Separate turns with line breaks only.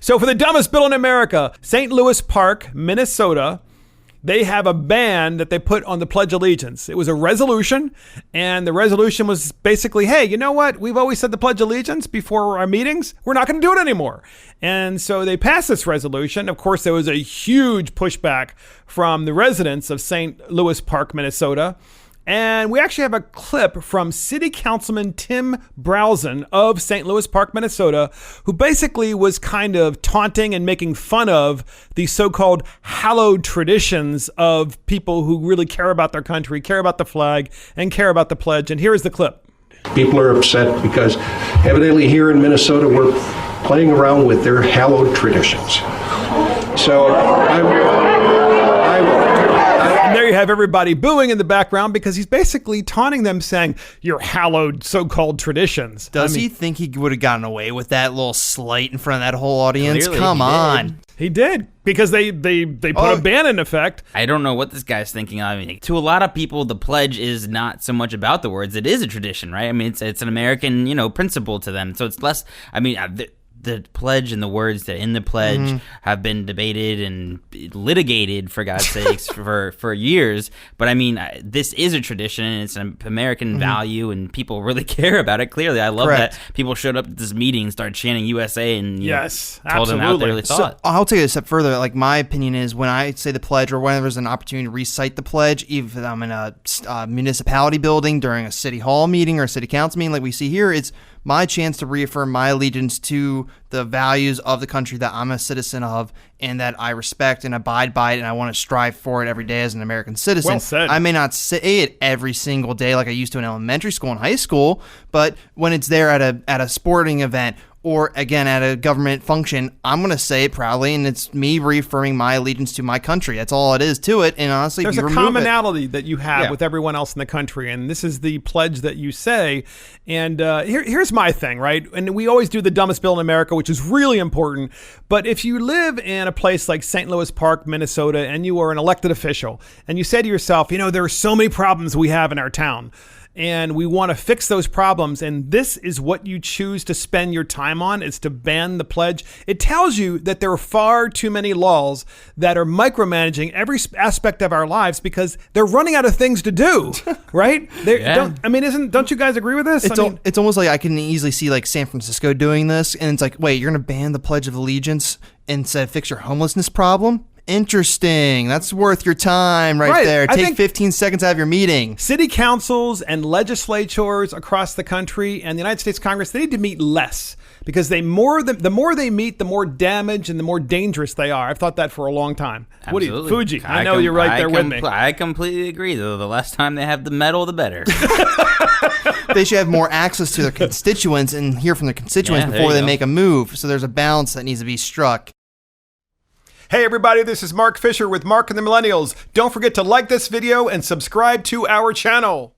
So for the dumbest bill in America, St. Louis Park, Minnesota, they have a ban that they put on the Pledge of Allegiance. It was a resolution, and the resolution was basically, hey, you know what? We've always said the Pledge of Allegiance before our meetings. We're not going to do it anymore. And so they passed this resolution. Of course, there was a huge pushback from the residents of St. Louis Park, Minnesota. And we actually have a clip from City Councilman Tim Browson of St. Louis Park, Minnesota, who basically was kind of taunting and making fun of the so-called hallowed traditions of people who really care about their country, care about the flag, and care about the pledge. And here is the clip.
People are upset because evidently here in Minnesota, we're playing around with their hallowed traditions. So
there you have everybody booing in the background because he's basically taunting them, saying, your hallowed so-called traditions.
Does he think he would have gotten away with that little slight in front of that whole audience?
Clearly
Come on.
He did, because they put a ban in effect.
I don't know what this guy's thinking. I mean, to a lot of people, the pledge is not so much about the words. It is a tradition, right? I mean, it's an American, principle to them. So it's less, the pledge and the words that in the pledge have been debated and litigated, for God's sakes, for years. But I mean, this is a tradition, and it's an American value, and people really care about it. Clearly, I love that people showed up at this meeting and started chanting USA, and told them how they really thought.
So I'll take it a step further. Like, my opinion is, when I say the pledge, or whenever there's an opportunity to recite the pledge, even if I'm in a municipality building during a city hall meeting or a city council meeting, like we see here, it's my chance to reaffirm my allegiance to the values of the country that I'm a citizen of and that I respect and abide by it, and I want to strive for it every day as an American citizen.
Well said.
I may not say it every single day like I used to in elementary school and high school, but when it's there at a sporting event or, again, at a government function, I'm going to say it proudly, and it's me reaffirming my allegiance to my country. That's all it is to it, and honestly,
there's
if you
a
remove
commonality that you have with everyone else in the country, and this is the pledge that you say. And here's my thing, right? And we always do the dumbest bill in America, which is really important. But if you live in a place like St. Louis Park, Minnesota, and you are an elected official, and you say to yourself, there are so many problems we have in our town, and we want to fix those problems, and this is what you choose to spend your time on, is to ban the pledge. It tells you that there are far too many laws that are micromanaging every aspect of our lives because they're running out of things to do, right? Don't you guys agree with this?
It's almost like I can easily see like San Francisco doing this, and it's like, wait, you're going to ban the Pledge of Allegiance and fix your homelessness problem? Interesting. That's worth your time right there. Take 15 seconds out of your meeting.
City councils and legislatures across the country and the United States Congress, they need to meet less because the more they meet, the more damage and the more dangerous they are. I've thought that for a long time.
Absolutely.
What do you, Fuji? I know you're right there with me.
I completely agree, though. The less time they have the metal, the better.
They should have more access to their constituents and hear from their constituents before they make a move. So there's a balance that needs to be struck.
Hey everybody, this is Mark Fisher with Mark and the Millennials. Don't forget to like this video and subscribe to our channel.